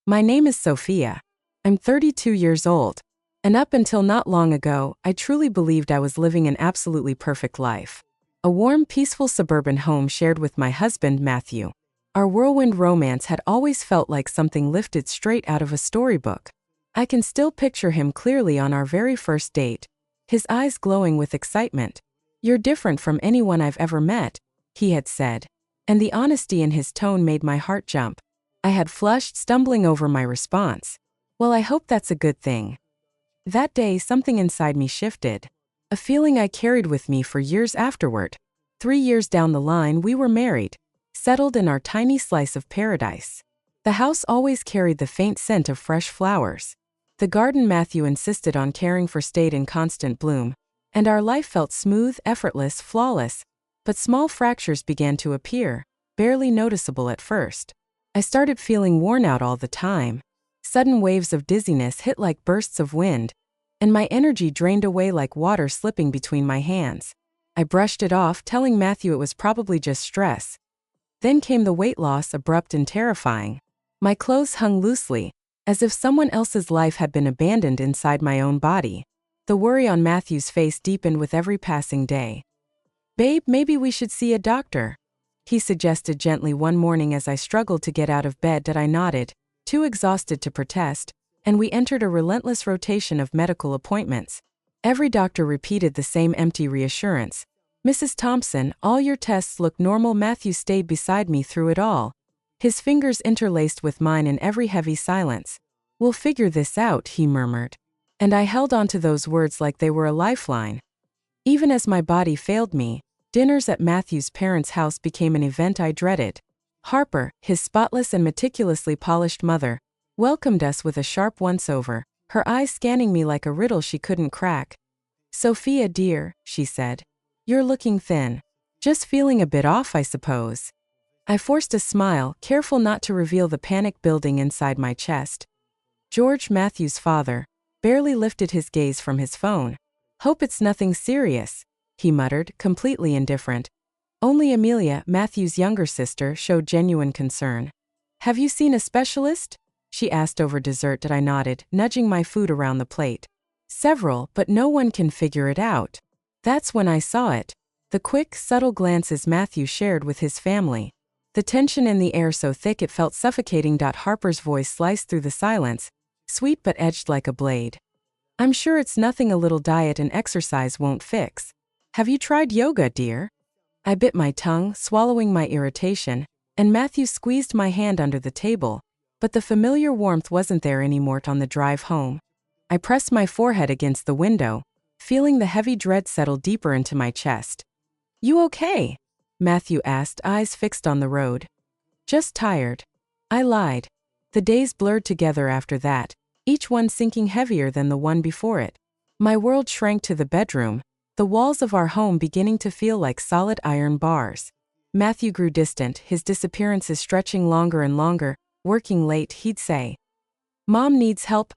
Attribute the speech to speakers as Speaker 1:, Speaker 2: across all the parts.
Speaker 1: My name is Sophia. I'm 32 years old. And up until not long ago, I truly believed I was living an absolutely perfect life. A warm, peaceful suburban home shared with my husband, Matthew. Our whirlwind romance had always felt like something lifted straight out of a storybook. I can still picture him clearly on our very first date, his eyes glowing with excitement. "You're different from anyone I've ever met," he had said. And the honesty in his tone made my heart jump. I had flushed, stumbling over my response. "Well, I hope that's a good thing." That day, something inside me shifted. A feeling I carried with me for years afterward. 3 years down the line, we were married, settled in our tiny slice of paradise. The house always carried the faint scent of fresh flowers. The garden Matthew insisted on caring for stayed in constant bloom, and our life felt smooth, effortless, flawless. But small fractures began to appear, barely noticeable at first. I started feeling worn out all the time. Sudden waves of dizziness hit like bursts of wind, and my energy drained away like water slipping between my hands. I brushed it off, telling Matthew it was probably just stress. Then came the weight loss, abrupt and terrifying. My clothes hung loosely, as if someone else's life had been abandoned inside my own body. The worry on Matthew's face deepened with every passing day. "Babe, maybe we should see a doctor," he suggested gently one morning as I struggled to get out of bed. I nodded, too exhausted to protest, and we entered a relentless rotation of medical appointments. Every doctor repeated the same empty reassurance. "Mrs. Thompson, all your tests look normal." Matthew stayed beside me through it all, his fingers interlaced with mine in every heavy silence. "We'll figure this out," he murmured. And I held on to those words like they were a lifeline. Even as my body failed me, dinners at Matthew's parents' house became an event I dreaded. Harper, his spotless and meticulously polished mother, welcomed us with a sharp once-over, her eyes scanning me like a riddle she couldn't crack. "Sophia dear," she said, "you're looking thin. Just feeling a bit off, I suppose." I forced a smile, careful not to reveal the panic building inside my chest. George, Matthew's father, barely lifted his gaze from his phone. "Hope it's nothing serious," he muttered, completely indifferent. Only Amelia, Matthew's younger sister, showed genuine concern. "Have you seen a specialist?" she asked over dessert. I nodded, nudging my food around the plate. "Several, but no one can figure it out." That's when I saw it. The quick, subtle glances Matthew shared with his family. The tension in the air so thick it felt suffocating. Harper's voice sliced through the silence, sweet but edged like a blade. "I'm sure it's nothing a little diet and exercise won't fix. Have you tried yoga, dear?" I bit my tongue, swallowing my irritation, and Matthew squeezed my hand under the table, but the familiar warmth wasn't there anymore. On the drive home, I pressed my forehead against the window, feeling the heavy dread settle deeper into my chest. "You okay?" Matthew asked, eyes fixed on the road. "Just tired," I lied. The days blurred together after that, each one sinking heavier than the one before it. My world shrank to the bedroom, the walls of our home beginning to feel like solid iron bars. Matthew grew distant, his disappearances stretching longer and longer. Working late, he'd say, "Mom needs help."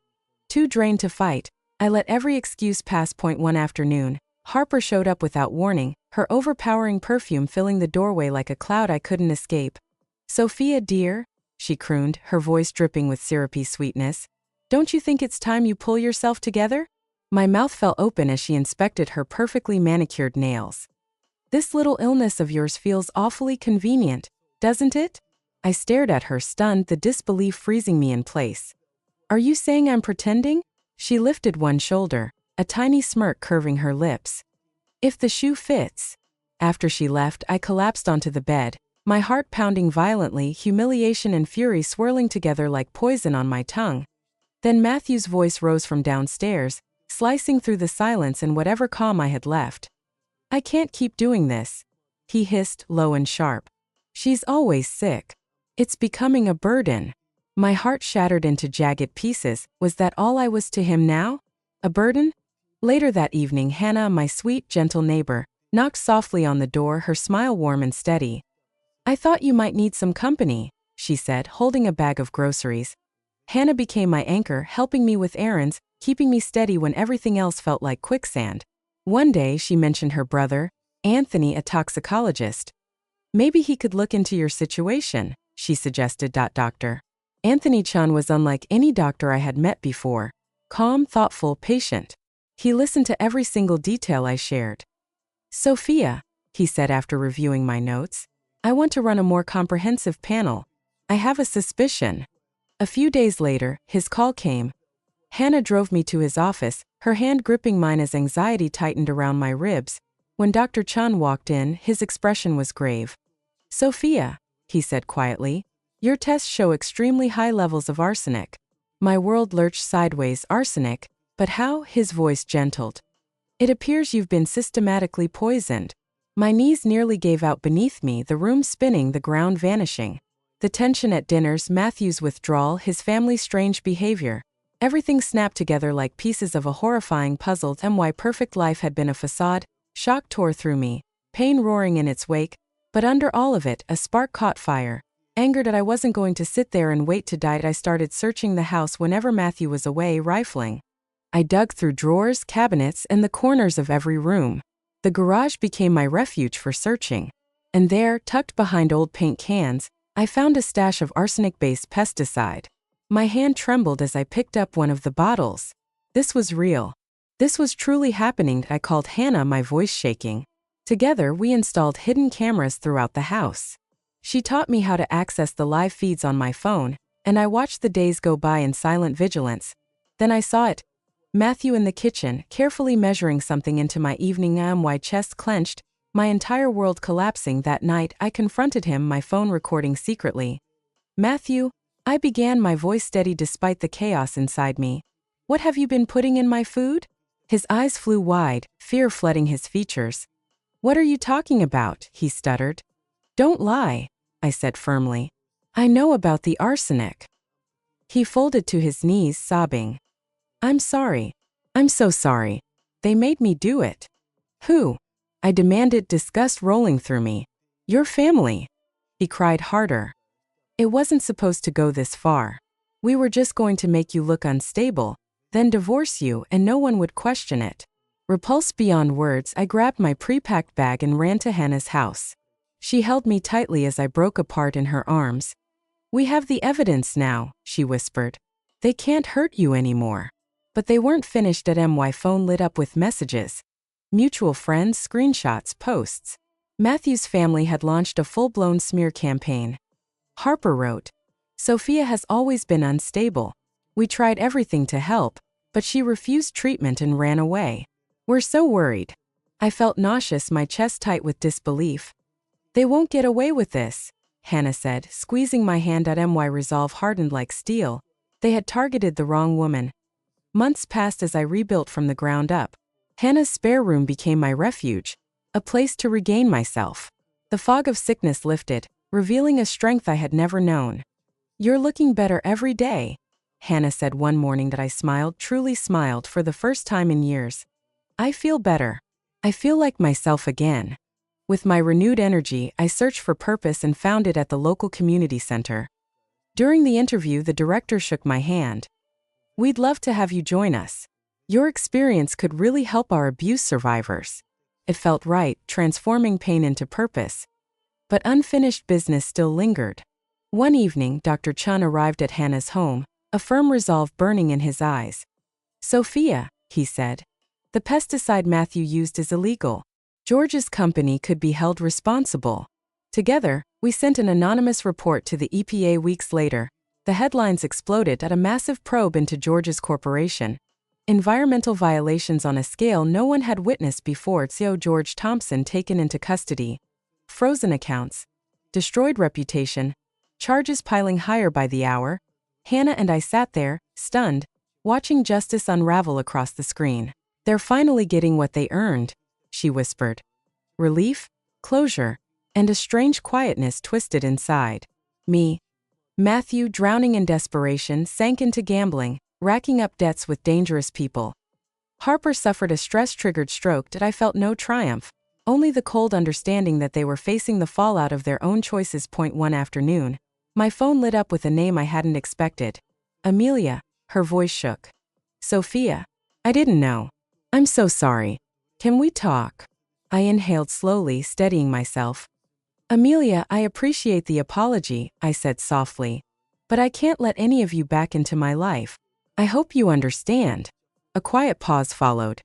Speaker 1: Too drained to fight, I let every excuse pass. One afternoon, Harper showed up without warning, her overpowering perfume filling the doorway like a cloud I couldn't escape. "Sophia dear," she crooned, her voice dripping with syrupy sweetness, "don't you think it's time you pull yourself together?" My mouth fell open as she inspected her perfectly manicured nails. "This little illness of yours feels awfully convenient, doesn't it?" I stared at her, stunned, the disbelief freezing me in place. "Are you saying I'm pretending?" She lifted one shoulder, a tiny smirk curving her lips. "If the shoe fits." After she left, I collapsed onto the bed, my heart pounding violently, humiliation and fury swirling together like poison on my tongue. Then Matthew's voice rose from downstairs, slicing through the silence and whatever calm I had left. "I can't keep doing this," he hissed, low and sharp. "She's always sick. It's becoming a burden." My heart shattered into jagged pieces. Was that all I was to him now? A burden? Later that evening, Hannah, my sweet, gentle neighbor, knocked softly on the door, her smile warm and steady. "I thought you might need some company," she said, holding a bag of groceries. Hannah became my anchor, helping me with errands, keeping me steady when everything else felt like quicksand. One day she mentioned her brother, Anthony, a toxicologist. "Maybe he could look into your situation," she suggested. Doctor Anthony Chan was unlike any doctor I had met before. Calm, thoughtful, patient. He listened to every single detail I shared. Sophia, he said after reviewing my notes, I want to run a more comprehensive panel. I have a suspicion. A few days later, his call came. Hannah drove me to his office, her hand gripping mine as anxiety tightened around my ribs. When Dr. Chan walked in, his expression was grave. Sophia, he said quietly, your tests show extremely high levels of arsenic. My world lurched sideways. Arsenic? But how? His voice gentled. It appears you've been systematically poisoned. My knees nearly gave out beneath me, the room spinning, the ground vanishing. The tension at dinners, Matthew's withdrawal, his family's strange behavior. Everything snapped together like pieces of a horrifying puzzle. My perfect life had been a facade. Shock tore through me, pain roaring in its wake, but under all of it, a spark caught fire. Anger that I wasn't going to sit there and wait to die. I started searching the house whenever Matthew was away, rifling. I dug through drawers, cabinets, and the corners of every room. The garage became my refuge for searching. And there, tucked behind old paint cans, I found a stash of arsenic-based pesticide. My hand trembled as I picked up one of the bottles. This was real. This was truly happening. I called Hannah, my voice shaking. Together, we installed hidden cameras throughout the house. She taught me how to access the live feeds on my phone, and I watched the days go by in silent vigilance. Then I saw it. Matthew in the kitchen, carefully measuring something into my evening. My chest clenched, my entire world collapsing. That night, I confronted him, my phone recording secretly. Matthew, I began, my voice steady despite the chaos inside me. What have you been putting in my food? His eyes flew wide, fear flooding his features. What are you talking about? He stuttered. Don't lie, I said firmly. I know about the arsenic. He folded to his knees, sobbing. I'm sorry. I'm so sorry. They made me do it. Who? I demanded, disgust rolling through me. Your family. He cried harder. It wasn't supposed to go this far. We were just going to make you look unstable, then divorce you, and no one would question it. Repulsed beyond words, I grabbed my pre-packed bag and ran to Hannah's house. She held me tightly as I broke apart in her arms. We have the evidence now, she whispered. They can't hurt you anymore. But they weren't finished. My phone lit up with messages. Mutual friends, screenshots, posts. Matthew's family had launched a full-blown smear campaign. Harper wrote, Sophia has always been unstable. We tried everything to help, but she refused treatment and ran away. We're so worried. I felt nauseous, my chest tight with disbelief. They won't get away with this, Hannah said, squeezing my hand. My resolve hardened like steel. They had targeted the wrong woman. Months passed as I rebuilt from the ground up. Hannah's spare room became my refuge, a place to regain myself. The fog of sickness lifted, revealing a strength I had never known. You're looking better every day, Hannah said one morning that I smiled, truly smiled for the first time in years. I feel better. I feel like myself again. With my renewed energy, I searched for purpose and found it at the local community center. During the interview, the director shook my hand. We'd love to have you join us. Your experience could really help our abuse survivors. It felt right, transforming pain into purpose. But unfinished business still lingered. One evening, Dr. Chun arrived at Hannah's home, a firm resolve burning in his eyes. Sophia, he said, the pesticide Matthew used is illegal. George's company could be held responsible. Together, we sent an anonymous report to the EPA. Weeks later, the headlines exploded at a massive probe into George's corporation. Environmental violations on a scale no one had witnessed before. CEO George Thompson taken into custody. Frozen accounts. Destroyed reputation. Charges piling higher by the hour. Hannah and I sat there, stunned, watching justice unravel across the screen. They're finally getting what they earned, she whispered. Relief, closure, and a strange quietness twisted inside me. Matthew, drowning in desperation, sank into gambling, racking up debts with dangerous people. Harper suffered a stress-triggered stroke, but I felt no triumph, only the cold understanding that they were facing the fallout of their own choices. One afternoon, my phone lit up with a name I hadn't expected. Amelia, her voice shook. Sophia, I didn't know. I'm so sorry. Can we talk? I inhaled slowly, steadying myself. Amelia, I appreciate the apology, I said softly. But I can't let any of you back into my life. I hope you understand." A quiet pause followed.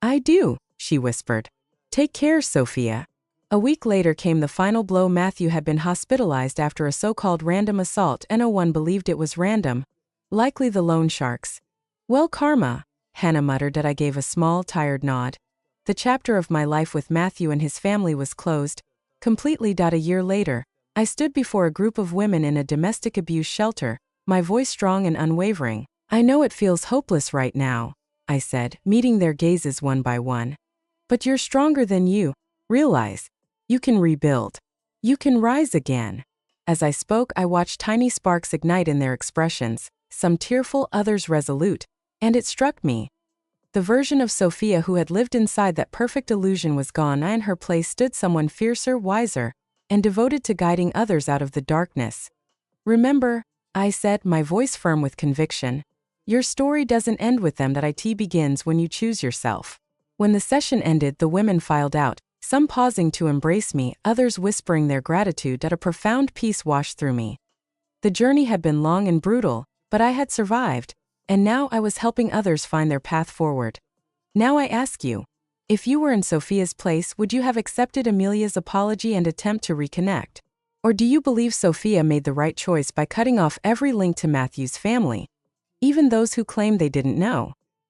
Speaker 1: "I do," she whispered. "Take care, Sophia." A week later came the final blow. Matthew had been hospitalized after a so-called random assault. No one believed it was random. Likely the loan sharks. "Well, karma," Hannah muttered. I gave a small, tired nod. The chapter of my life with Matthew and his family was closed. Completely. A year later, I stood before a group of women in a domestic abuse shelter, my voice strong and unwavering. "I know it feels hopeless right now," I said, meeting their gazes one by one. "But you're stronger than you realize. You can rebuild. You can rise again." As I spoke, I watched tiny sparks ignite in their expressions, some tearful, others resolute, and it struck me. The version of Sophia who had lived inside that perfect illusion was gone. In her place stood someone fiercer, wiser, and devoted to guiding others out of the darkness. "Remember," I said, my voice firm with conviction, "your story doesn't end with them. That it begins when you choose yourself." When the session ended, the women filed out, some pausing to embrace me, others whispering their gratitude. A profound peace washed through me. The journey had been long and brutal, but I had survived, and now I was helping others find their path forward. Now I ask you, if you were in Sophia's place, would you have accepted Amelia's apology and attempt to reconnect? Or do you believe Sophia made the right choice by cutting off every link to Matthew's family, even those who claimed they didn't know?